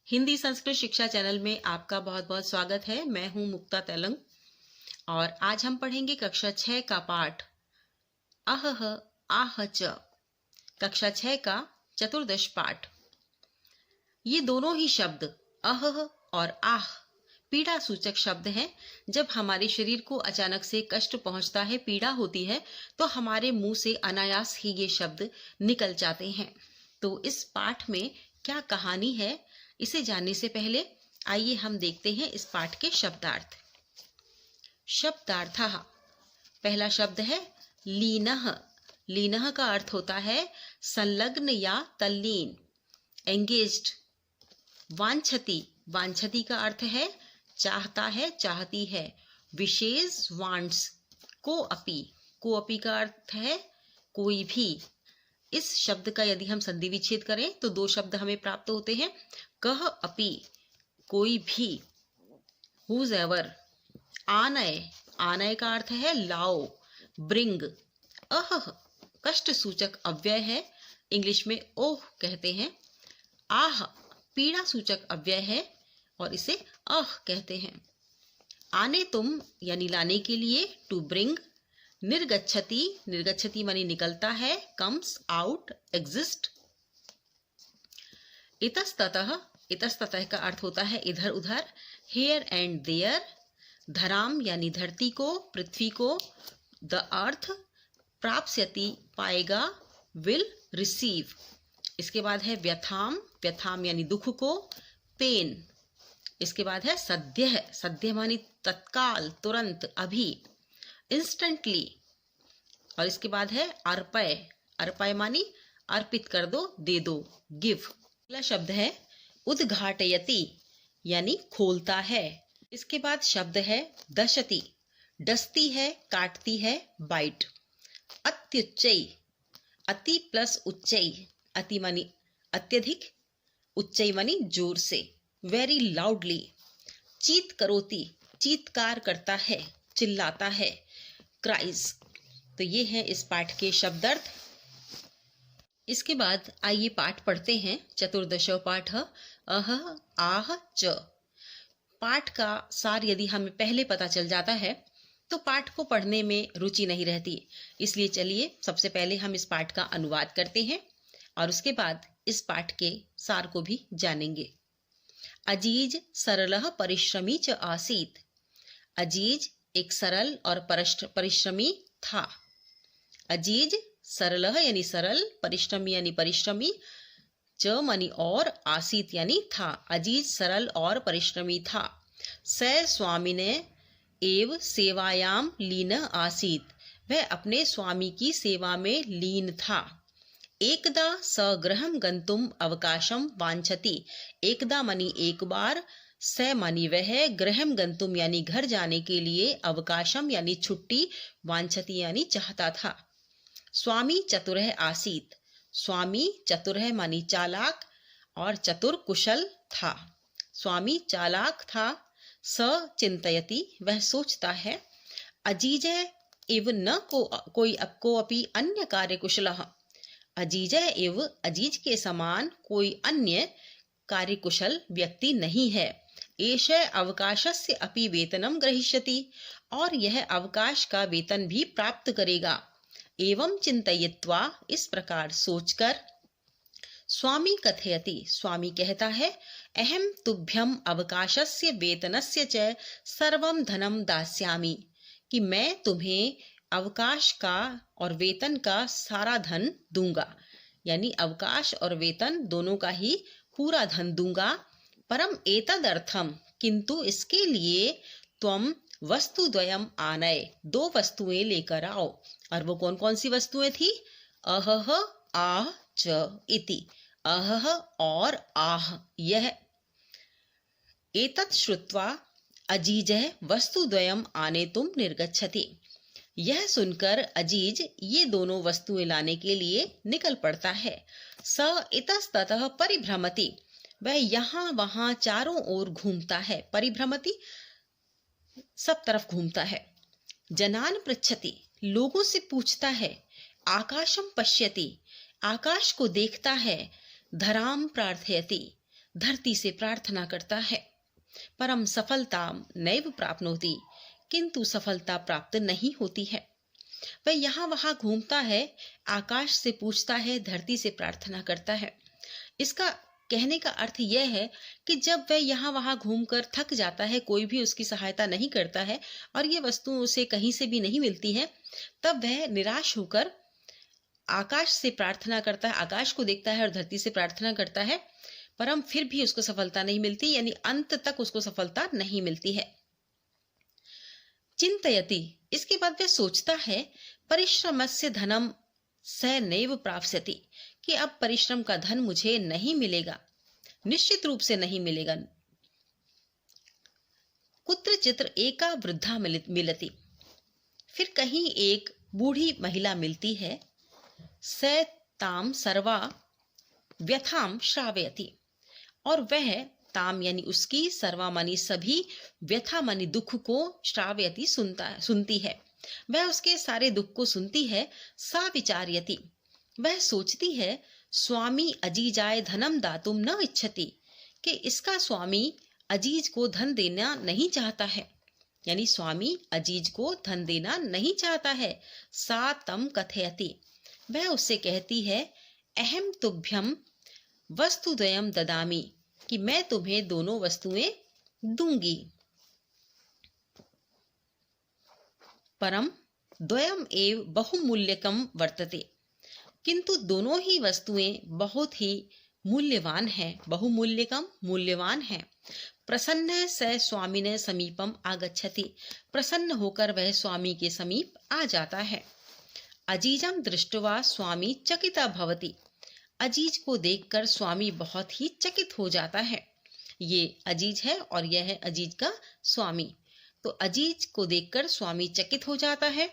हिंदी संस्कृत शिक्षा चैनल में आपका बहुत बहुत स्वागत है। मैं हूं मुक्ता तेलंग और आज हम पढ़ेंगे कक्षा 6 का पाठ अहह आह च। कक्षा 6 का चतुर्दश पाठ। ये दोनों ही शब्द अहह और आह पीड़ा सूचक शब्द हैं। जब हमारे शरीर को अचानक से कष्ट पहुंचता है, पीड़ा होती है, तो हमारे मुंह से अनायास ही ये शब्द निकल जाते हैं। तो इस पाठ में क्या कहानी है, इसे जानने से पहले आइए हम देखते हैं इस पाठ के शब्दार्थ। शब्दार्थः। पहला शब्द है लीनः। लीनः का अर्थ होता है संलग्न या तल्लीन, एंगेज्ड। वांछति। वांछति का अर्थ है चाहता है, चाहती है। विशेष वांट्स। को अपी। को अपी का अर्थ है कोई भी। इस शब्द का यदि हम संधि विच्छेद करें तो दो शब्द हमें प्राप्त होते हैं। कह अपी, कोई भी। Whoever. आनय। आनय का अर्थ है लाओ, ब्रिंग। अह कष्ट सूचक अव्यय है, इंग्लिश में ओह कहते हैं। आह पीड़ा सूचक अव्यय है और इसे अह कहते हैं। आने तुम यानी लाने के लिए, टू ब्रिंग। निर्गच्छति। निर्गच्छति मानी निकलता है, कम्स आउट, एग्जिस्ट। इतस्ततः। इतस्ततः का अर्थ होता है इधर उधर, हेयर एंड देयर। धराम यानी धरती को, पृथ्वी को। The earth. प्राप्स्यति पाएगा, विल रिसीव। इसके बाद है व्यथाम। व्यथाम यानी दुख को, पेन। इसके बाद है सद्य। सद्य मानी तत्काल, तुरंत, अभी, इंस्टेंटली। और इसके बाद है अर्पय। अर्पय मानी अर्पित कर दो, दे दो, गिव। अगला शब्द है उद्घाटयति यानी खोलता है। इसके बाद शब्द है दशति। डसती है, काटती है, बाइट। अत्युच्चई। अति प्लस उच्चई। अति मानी अत्यधिक, उच्चई मानी जोर से, वेरी लाउडली। चीत करोति। चीत्कार करता है, चिल्लाता है, क्राइज। तो ये है इस पाठ के शब्दार्थ। इसके बाद आइए पाठ पढ़ते हैं। चतुर्दशो पाठ अह आह च। पाठ का सार यदि हमें पहले पता चल जाता है तो पाठ को पढ़ने में रुचि नहीं रहती। इसलिए चलिए सबसे पहले हम इस पाठ का अनुवाद करते हैं और उसके बाद इस पाठ के सार को भी जानेंगे। अजीज सरलः परिश्रमी च आसीत। अजीज एक सरल और परिश्रमी था। अजीज सरलः यानी सरल, परिश्रमी यानी परिश्रमी, च मानी और, आसीत यानी था। अजीज सरल और परिश्रमी था। स स्वामिने एव सेवायाम लीन आसीत। वह अपने स्वामी की सेवा में लीन था। एकदा स गृहं गंतुम अवकाशम वांछति। एकदा मानी एक बार, स मानी वह, गृहं गंतुम यानी घर जाने के लिए, अवकाशम यानी छुट्टी, वांछति यानी चाहता था। स्वामी चतुरः आसीत। स्वामी चतुरः मानी चालाक और चतुर कुशल था। स्वामी चालाक था। स चिंतयति वह सोचता है। अजीज एव न कोई अपि अन्य कार्य कुशलः। अजीज एव अजीज के समान कोई अन्य कार्यकुशल व्यक्ति नहीं है। एष अवकाशस्य अपि वेतनम ग्रहीष्यति और यह अवकाश का वेतन भी प्राप्त करेगा। एवं चिंतयित्वा इस प्रकार सोचकर, स्वामी कथयति स्वामी कहता है, अहम तुभ्यम अवकाशस्य वेतनस्य च सर्वं धनम दास्यामि, कि मैं तुम्हें अवकाश का और वेतन का सारा धन दूंगा। यानी अवकाश और वेतन दोनों का ही पूरा धन दूंगा। परम एतदर्थम किंतु इसके लिए त्वम वस्तु द्वयम आनय, दो वस्तुएं लेकर आओ। और वो कौन कौन सी वस्तुएं थी? अहह आह च इति। अहह और आह यह। एतत् श्रुत्वा अजीज वस्तु द्वयम आने तुम निर्गच्छति। यह सुनकर अजीज ये दोनों वस्तुएं लाने के लिए निकल पड़ता है। स इतस्ततः परिभ्रमति वह यहाँ वहां चारों ओर घूमता है। परिभ्रमति सब तरफ घूमता है। जनान पृच्छति लोगों से पूछता है। आकाशम पश्यति आकाश को देखता है। धराम प्रार्थयति धरती से प्रार्थना करता है। परम सफलता नैव प्राप्नोति, किंतु सफलता प्राप्त नहीं होती है। वह यहाँ वहां घूमता है, आकाश से पूछता है, धरती से प्रार्थना करता है। इसका कहने का अर्थ यह है कि जब वह यहाँ वहां घूमकर थक जाता है, कोई भी उसकी सहायता नहीं करता है और ये वस्तु उसे कहीं से भी नहीं मिलती है, तब वह निराश होकर आकाश से प्रार्थना करता है, आकाश को देखता है और धरती से प्रार्थना करता है, परम फिर भी उसको सफलता नहीं मिलती, यानी अंत तक उसको सफलता नहीं मिलती है। चिंतयति, इसके बाद वह सोचता है, परिश्रमस्य धनम स नैव प्राप्स्यति, कि अब परिश्रम का धन मुझे नहीं मिलेगा, निश्चित रूप से नहीं मिलेगा। कुत्रचित् एका वृद्धा मिलति, फिर कहीं एक बूढ़ी महिला मिलती है। स ताम सर्वा व्यथाम श्रावयति, और वह ताम यानी उसकी, सर्वा मानी सभी, व्यथा मानी दुख को, श्रावयति सुनती है। वह उसके सारे दुख को सुनती है। सा विचार्यति, वह सोचती है, स्वामी अजीजाय धनम दातुम न इच्छति, कि इसका स्वामी अजीज को धन देना नहीं चाहता है, यानी स्वामी अजीज को धन देना नहीं चाहता है। सा तम कथयति, वह उससे कहती है, अहम तुभ्यम वस्तुद्वयम ददामि, कि मैं तुम्हें दोनों वस्तुएं दूंगी। परम द्वयम एव बहुमूल्यकम वर्तते, किंतु दोनों ही वस्तुएं बहुत ही मूल्यवान है, बहुमूल्यकम मूल्यवान है। प्रसन्न स स्वामिने समीपम आगच्छति, प्रसन्न होकर वह स्वामी के समीप आ जाता है। अजीजम दृष्ट्वा स्वामी चकिता भवति, अजीज को देखकर स्वामी बहुत ही चकित हो जाता है। ये अजीज है और यह है अजीज का स्वामी। तो अजीज को देखकर स्वामी चकित हो जाता है।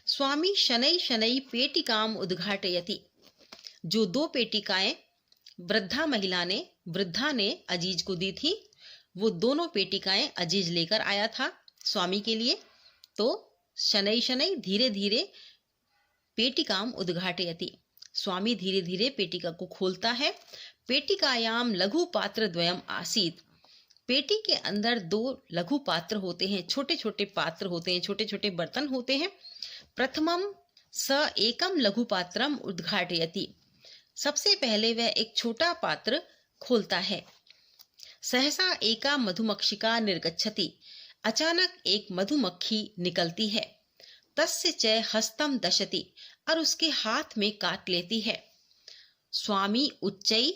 स्वामी शनै शनै पेटिकाम उद्घाटयति, जो 2 पेटिकाएं वृद्धा ने अजीज को दी थी, वो दोनों पेटिकाएं अजीज लेकर आया था स्वामी के लिए। तो शनै शनै, धीरे धीरे, पेटिकाम उद्घाटयति, स्वामी धीरे धीरे पेटिका को खोलता है। पेटिकायाम लघु पात्र द्वयम आसीत, पेटी के अंदर 2 लघु पात्र होते हैं, छोटे छोटे पात्र होते हैं, छोटे छोटे बर्तन होते हैं। प्रथमम स एकम लघु पात्रम उद्घाटयति, सबसे पहले वह एक छोटा पात्र खोलता है। सहसा एका मधुमक्षिका निर्गच्छति, अचानक एक मधुमक्खी निकलती है। तस्य च हस्तम दशति, और उसके हाथ में काट लेती है। स्वामी उच्चई,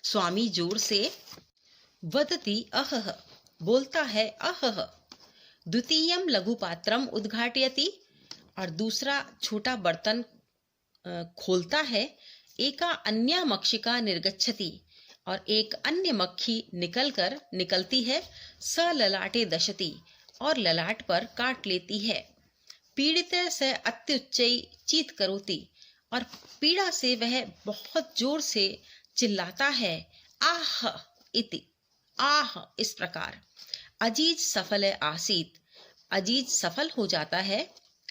स्वामी जोर से, वदति अहह, बोलता है अहह। द्वितीयम लघु पात्रम उद्घाटयति, और दूसरा छोटा बर्तन खोलता है। एका अन्या मक्षिका निर्गच्छति, और एक अन्य मक्खी निकलती है। स ललाटे दशति, और ललाट पर काट लेती है। पीड़ित से अत्युच्चई चीत करोति, और पीड़ा से वह बहुत जोर से चिल्लाता है। आह इति, आह, इस प्रकार। अजीज सफल आसीत, अजीज सफल हो जाता है।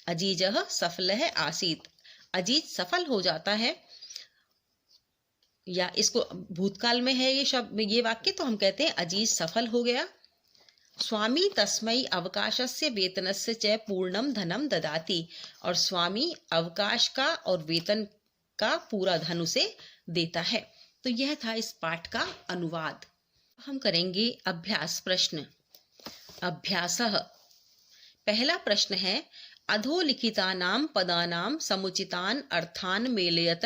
अजीजह सफल है आसीत, अजीज सफल हो जाता है। या इसको भूतकाल में है ये शब्द, ये वाक्य, तो हम कहते हैं अजीज सफल हो गया। स्वामी तस्मै अवकाशस्य वेतनस्य च पूर्णम धनम ददाति, और स्वामी अवकाश का और वेतन का पूरा धन उसे देता है। तो यह था इस पाठ का अनुवाद। हम करेंगे अभ्यास प्रश्न। अभ्यासः, पहला प्रश्न है, अधोलिखितानां पदानां समुचितान अर्थान मेलयत,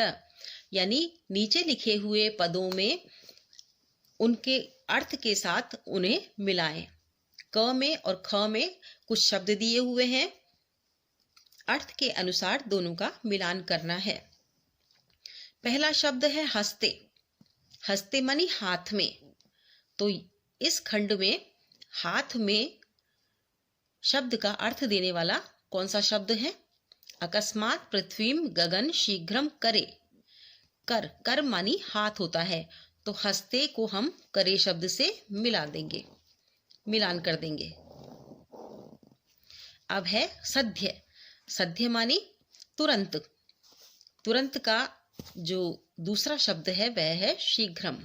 यानी नीचे लिखे हुए पदों में उनके अर्थ के साथ उन्हें मिलाएं। क में और ख में कुछ शब्द दिए हुए हैं, अर्थ के अनुसार दोनों का मिलान करना है। पहला शब्द है हस्ते, हस्ते मानी हाथ में। तो इस खंड में हाथ में शब्द का अर्थ देने वाला कौन सा शब्द है? अकस्मात पृथ्वीम गगन शीघ्रम करे, कर, कर मानी हाथ होता है, तो हस्ते को हम करे शब्द से मिलान कर देंगे। अब है सध्य, सध्य मानी तुरंत, तुरंत का जो दूसरा शब्द है वह है शीघ्रम।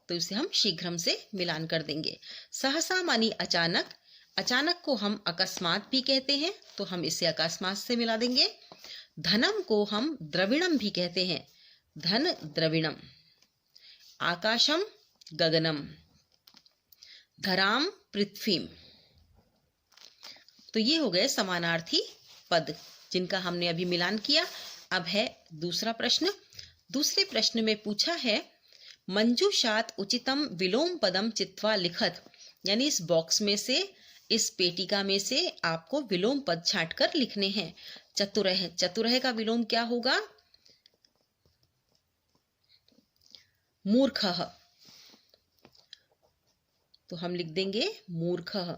तो इसे हम शीघ्रम से मिलान कर देंगे। सहसा मानी अचानक, अचानक को हम अकस्मात भी कहते हैं, तो हम इसे अकस्मात से मिला देंगे। धनम को हम द्रविणम भी कहते हैं, धन द्रविणम। आकाशम गगनम, धराम पृथ्वीम। तो ये हो गए समानार्थी पद जिनका हमने अभी मिलान किया। अब है दूसरा प्रश्न। दूसरे प्रश्न में पूछा है मंजूषात उचितम विलोम पदम चित्वा लिखत, यानी इस बॉक्स में से, इस पेटिका में से आपको विलोम पद छांटकर लिखने हैं। चतुरह, चतुरह का विलोम क्या होगा? मूर्खः, तो हम लिख देंगे मूर्खः।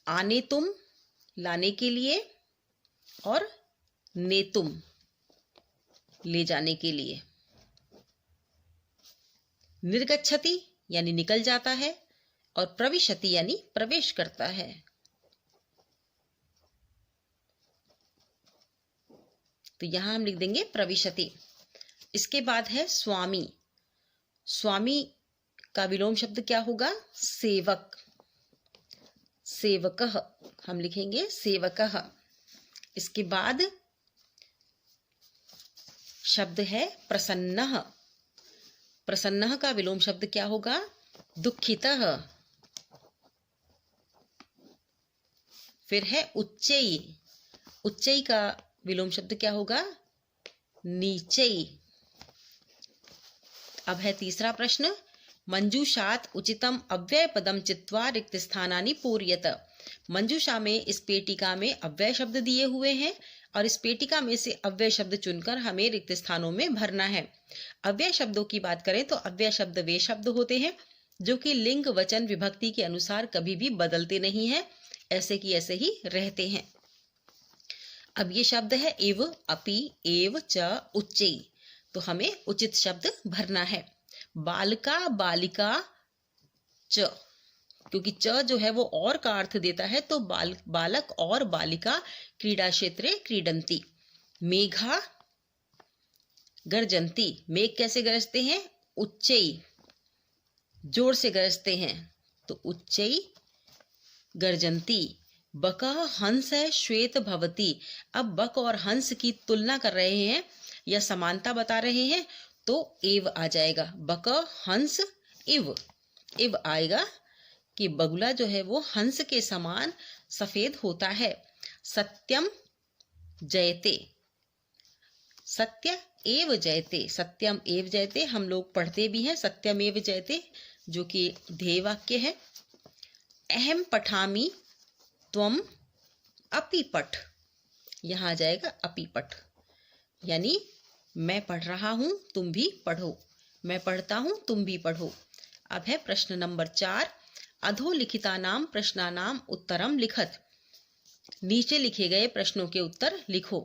आने तुम, लाने के लिए, और नेतुम, ले जाने के लिए। निर्गच्छति यानी निकल जाता है, और प्रविशति यानी प्रवेश करता है। तो यहां हम लिख देंगे प्रविशति। इसके बाद है स्वामी। स्वामी का विलोम शब्द क्या होगा? सेवक, सेवकः, हम लिखेंगे सेवकः। इसके बाद शब्द है प्रसन्नः। प्रसन्नः का विलोम शब्द क्या होगा? दुखितः। फिर है उच्चई। उच्चई का विलोम शब्द क्या होगा? नीचई। अब है तीसरा प्रश्न। मंजूषात उचितम अव्यय पदम चित्वा रिक्त स्थानानि पूर्यत। मंजूषा में, इस पेटिका में अव्यय शब्द दिए हुए हैं, और इस पेटिका में से अव्यय शब्द चुनकर हमें रिक्त स्थानों में भरना है। अव्यय शब्दों की बात करें तो अव्यय शब्द वे शब्द होते हैं जो कि लिंग, वचन, विभक्ति के अनुसार कभी भी बदलते नहीं हैं, ऐसे की ऐसे ही रहते हैं। अब ये शब्द है इव, अपि, एव, च, उच्चई, तो हमें उचित शब्द भरना है। बालका, बालिका, च, क्योंकि च जो है वो और का अर्थ देता है, तो बालक और बालिका क्रीडा क्षेत्रे क्रीडंती। मेघा गर्जंती, मेघ कैसे गरजते हैं? उच्चई, जोर से गरजते हैं, तो उच्चई गर्जंती। बक हंस है श्वेत भवती। अब बक और हंस की तुलना कर रहे हैं या समानता बता रहे हैं, तो एव आ जाएगा। बक हंस इव, इव आएगा कि बगुला जो है वो हंस के समान सफेद होता है। सत्यम जयते, सत्य एव जयते, सत्यम एव जयते हम लोग पढ़ते भी हैं, सत्यम एव जयते, जो कि ध्येय वाक्य है। अहम पठामी त्वम अपि पठ, यहां आ जाएगा अपि पठ, यानी मैं पढ़ रहा हूं तुम भी पढ़ो, मैं पढ़ता हूं तुम भी पढ़ो। अब है प्रश्न नंबर 4। अधोलिखितानाम प्रश्नानाम उत्तरम लिखत। नीचे लिखे गए प्रश्नों के उत्तर लिखो।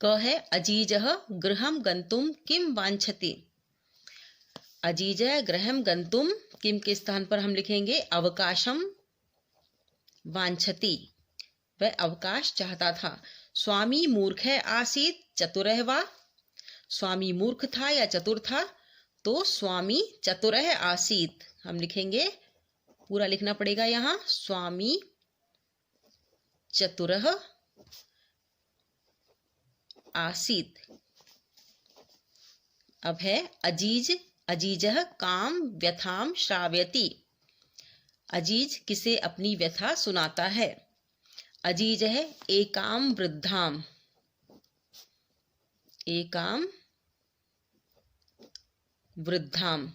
क है अजीजः गृहं गंतुम किम वांछति। अजीजः गृहं गंतुम, किम के स्थान पर हम लिखेंगे अवकाशम वांछति, वह अवकाश चाहता था। स्वामी मूर्ख आसीत चतुरः वा, स्वामी मूर्ख था या चतुर था, तो स्वामी चतुरः आसीत हम लिखेंगे, पूरा लिखना पड़ेगा यहाँ, स्वामी चतुरः आसीत। अब है अजीज, अजीजः काम व्यथाम श्रावयति। अजीज किसे अपनी व्यथा सुनाता है। अजीज है एकाम वृद्धाम, एकाम वृद्धाम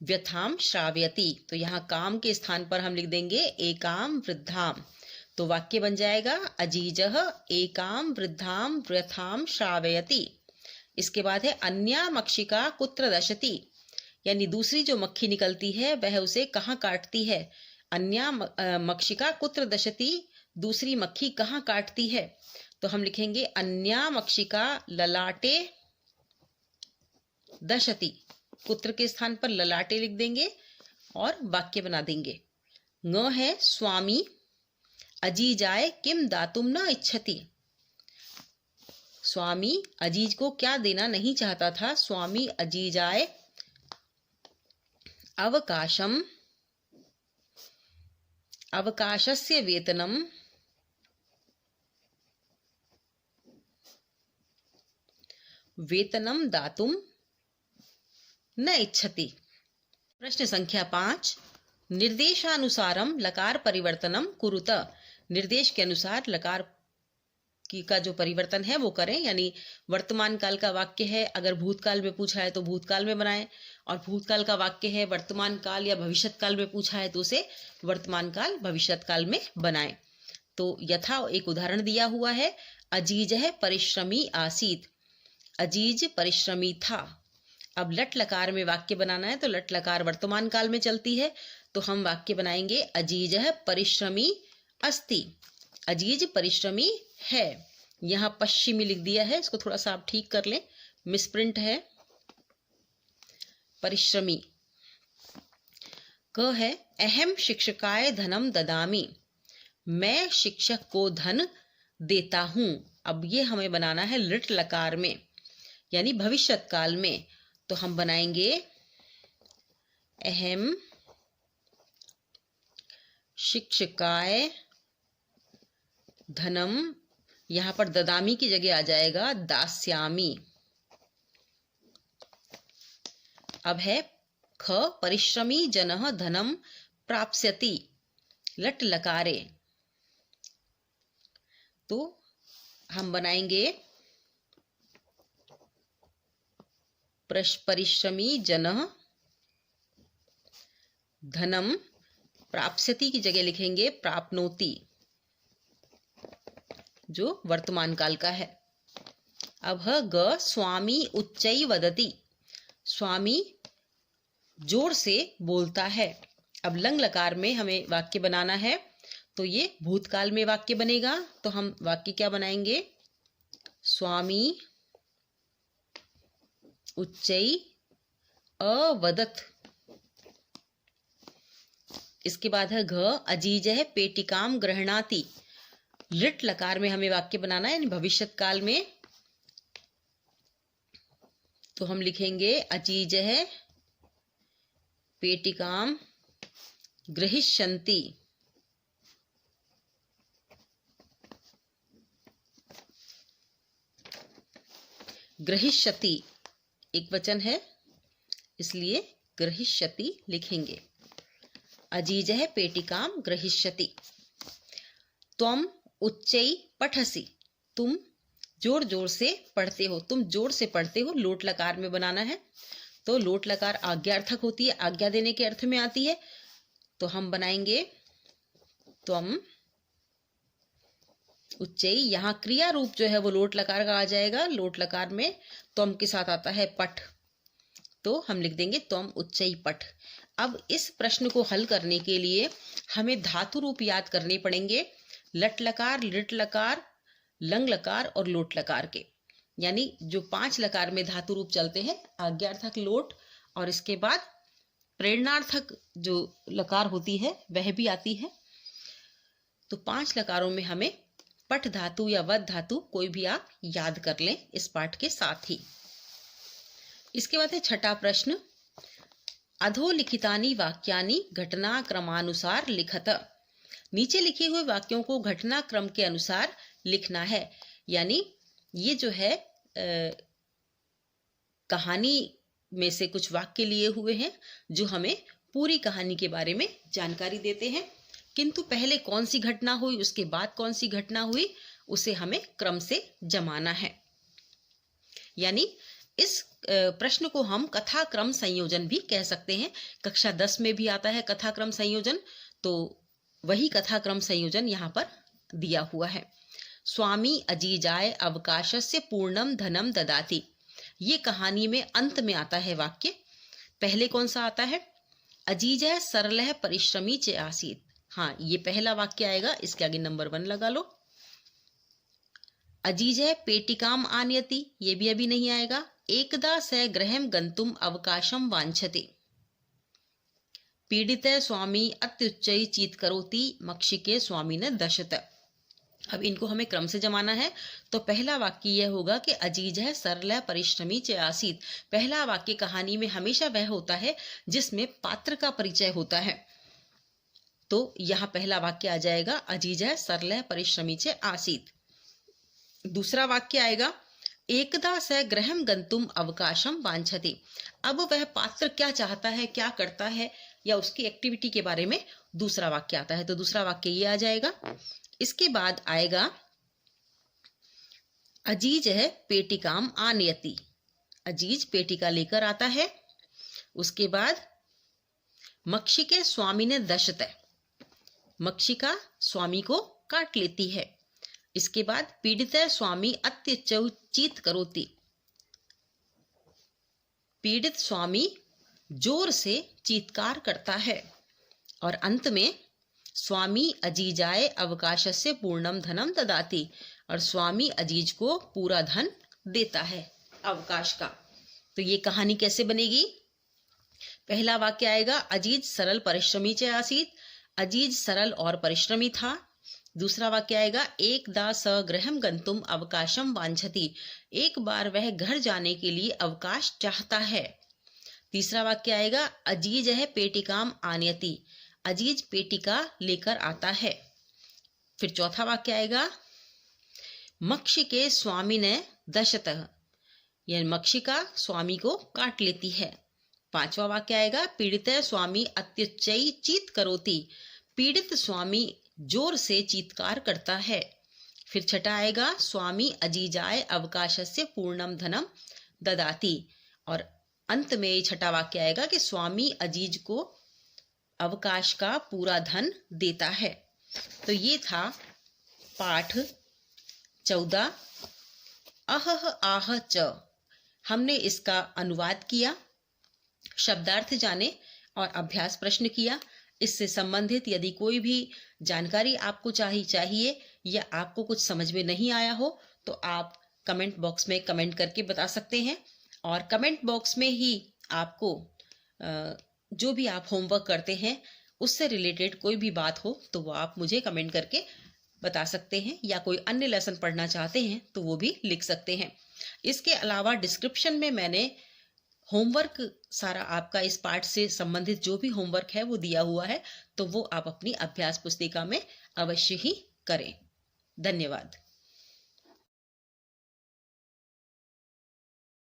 व्यथाम श्रावयति, तो यहाँ काम के स्थान पर हम लिख देंगे एकाम वृद्धाम, तो वाक्य बन जाएगा अजीजः एकाम वृद्धाम व्यथाम श्रावयति। इसके बाद है अन्या मक्षिका कुत्र दशति, यानी दूसरी जो मक्खी निकलती है वह उसे कहाँ काटती है। अन्या मक्षिका कुत्र दशति, दूसरी मक्खी कहाँ काटती है, तो हम लिखेंगे अन्या मक्षिका ललाटे दशति, कुत्र के स्थान पर ललाटे लिख देंगे और वाक्य बना देंगे। ङ है स्वामी अजीजाय किम दातुम न इच्छति। स्वामी अजीज को क्या देना नहीं चाहता था। स्वामी अजीजाय अवकाशम अवकाशस्य वेतनम वेतनम दातुम न इच्छति। प्रश्न संख्या 5, निर्देशानुसारम लकार परिवर्तनम कुरुत। निर्देश के अनुसार लकार का जो परिवर्तन है वो करें, यानी वर्तमान काल का वाक्य है, अगर भूतकाल में पूछा है तो भूतकाल में बनाएं, और भूतकाल का वाक्य है वर्तमान काल या भविष्यत काल में पूछा है तो उसे वर्तमान काल भविष्यत काल में बनाएं। तो यथा एक उदाहरण दिया हुआ है, अजीज है परिश्रमी आसीत, अजीज परिश्रमी था। अब लट लकार में वाक्य बनाना है तो लट लकार वर्तमान काल में चलती है, तो हम वाक्य बनाएंगे अजीज है परिश्रमी अस्ति, अजीज परिश्रमी है। यहाँ पश्चिमी लिख दिया है, इसको थोड़ा सा आप ठीक कर लें, मिसप्रिंट है। परिश्रमी। क है अहम शिक्षकाय धनम ददामी, मैं शिक्षक को धन देता हूं। अब ये हमें बनाना है लिट लकार में, यानी भविष्यत काल में, तो हम बनाएंगे अहम शिक्षकाय धनम, यहां पर ददामी की जगह आ जाएगा दास्यामी। अब है ख परिश्रमी जनः धनम प्राप्स्यति, लट लकारे, तो हम बनाएंगे परिश्रमी जनः धनम, प्राप्स्यति की जगह लिखेंगे प्राप्नोति, जो वर्तमान काल का है। अब है ग स्वामी उच्चै वदति, स्वामी जोर से बोलता है। अब लंग लकार में हमें वाक्य बनाना है, तो ये भूतकाल में वाक्य बनेगा, तो हम वाक्य क्या बनाएंगे, स्वामी उच्चै अवदत। इसके बाद है घ अजीज है पेटिकाम गृह्णाति, लिट लकार में हमें वाक्य बनाना है, यानी भविष्यत काल में, तो हम लिखेंगे अजीज है पेटिकाम गृहिष्यन्ति। गृहिष्यति एक वचन है, इसलिए गृहिष्यति लिखेंगे। अजीज है पेटिकाम गृहिष्यति। त्वम उच्चै पठसि, तुम जोर जोर से पढ़ते हो, तुम जोर से पढ़ते हो, लोट लकार में बनाना है, तो लोट लकार आज्ञार्थक होती है, आज्ञा देने के अर्थ में आती है, तो हम बनाएंगे त्वम उच्चै। यहाँ क्रिया रूप जो है वो लोट लकार का आ जाएगा, लोट लकार में त्वम के साथ आता है पठ, तो हम लिख देंगे त्वम उच्चै पठ। अब इस प्रश्न को हल करने के लिए हमें धातु रूप याद करने पड़ेंगे, लट लकार, लिट लकार, लंग लकार और लोट लकार के, यानी जो 5 लकार में धातु रूप चलते हैं, आज्ञार्थक लोट, और इसके बाद प्रेरणार्थक जो लकार होती है वह भी आती है। तो 5 लकारों में हमें पठ धातु या वद धातु कोई भी आप याद कर लें इस पाठ के साथ ही। इसके बाद है छठा प्रश्न, अधोलिखितानि वाक्यानि घटनाक्रमानुसार लिखत। नीचे लिखे हुए वाक्यों को घटनाक्रम के अनुसार लिखना है, यानी ये जो है कहानी में से कुछ वाक्य लिए हुए हैं जो हमें पूरी कहानी के बारे में जानकारी देते हैं, किंतु पहले कौन सी घटना हुई, उसके बाद कौन सी घटना हुई, उसे हमें क्रम से जमाना है। यानी इस प्रश्न को हम कथाक्रम संयोजन भी कह सकते हैं। कक्षा 10 में भी आता है कथाक्रम संयोजन, तो वही कथाक्रम संयोजन यहाँ पर दिया हुआ है। स्वामी अजीजाय अवकाशस्य पूर्णम धनम ददाति, ये कहानी में अंत में आता है वाक्य। पहले कौन सा आता है, अजीजय सरलः परिश्रमी च आसीत, हाँ ये पहला वाक्य आएगा, इसके आगे नंबर 1 लगा लो। अजीजय पेटिकाम आनयति, ये भी अभी नहीं आएगा। एकदा स गृहं गंतुम अवकाशम वांछते, पीड़ित स्वामी अत्युच्चै चीत्करोति मक्षिके स्वामी न दशत। अब इनको हमें क्रम से जमाना है। तो पहला वाक्य यह होगा कि अजीज है सरल परिश्रमी च आसीत। पहला वाक्य कहानी में हमेशा वह होता है जिसमें पात्र का परिचय होता है। तो यहाँ पहला वाक्य आ जाएगा अजीज है सरल परिश्रमी च आसीत। दूसरा वाक्य आएगा एकदा स गृहं गंतुम अवकाशम वांछति। अब वह पात्र क्या चाहता है, क्या करता है, या उसकी एक्टिविटी के बारे में दूसरा वाक्य आता है। तो दूसरा वाक्य ये आ जाएगा। इसके बाद आएगा अजीज है पेटिकाम आनयति। अजीज पेटिका लेकर आता है। उसके बाद मक्षिके स्वामी ने दशत। मक्षिका स्वामी को काट लेती है। इसके बाद पीड़ित स्वामी अत्यचौचित करोति। पीड़ित स्वामी जोर से चीत्कार करता है। और अंत में स्वामी अजीजाय अवकाशस्य पूर्णम धनम ददाति। और स्वामी अजीज को पूरा धन देता है अवकाश का। तो ये कहानी कैसे बनेगी? पहला वाक्य आएगा अजीज सरल परिश्रमी च आसीत। अजीज सरल और परिश्रमी था। दूसरा वाक्य आएगा एकदा स गृहं गंतुम अवकाशम वांछति। एक बार वह घर जाने के लिए अवकाश चाहता है। तीसरा वाक्य आएगा अजीज है पेटिकाम आनयति। अजीज पेटिका लेकर आता है। फिर चौथा वाक्य आएगा मक्षिके स्वामी ने दशतः। यह मक्षिका स्वामी को काट लेती है। पांचवा वाक्य आएगा पीड़ित स्वामी अत्युच्चैचित करोति। पीड़ित स्वामी जोर से चीत्कार करता है। फिर छठा आएगा स्वामी अजीजाय अवकाशस्य पूर्णम धनम ददाति। और अंत में छठा वाक्य आएगा कि स्वामी अजीज को अवकाश का पूरा धन देता है। तो ये था पाठ 14 अहह आह च। हमने इसका अनुवाद किया, शब्दार्थ जाने और अभ्यास प्रश्न किया। इससे संबंधित यदि कोई भी जानकारी आपको चाहिए या आपको कुछ समझ में नहीं आया हो तो आप कमेंट बॉक्स में कमेंट करके बता सकते हैं। और कमेंट बॉक्स में ही आपको जो भी आप होमवर्क करते हैं उससे रिलेटेड कोई भी बात हो तो वो आप मुझे कमेंट करके बता सकते हैं, या कोई अन्य लेसन पढ़ना चाहते हैं तो वो भी लिख सकते हैं। इसके अलावा डिस्क्रिप्शन में मैंने होमवर्क सारा आपका इस पाठ से संबंधित जो भी होमवर्क है वो दिया हुआ है, तो वो आप अपनी अभ्यास पुस्तिका में अवश्य ही करें। धन्यवाद।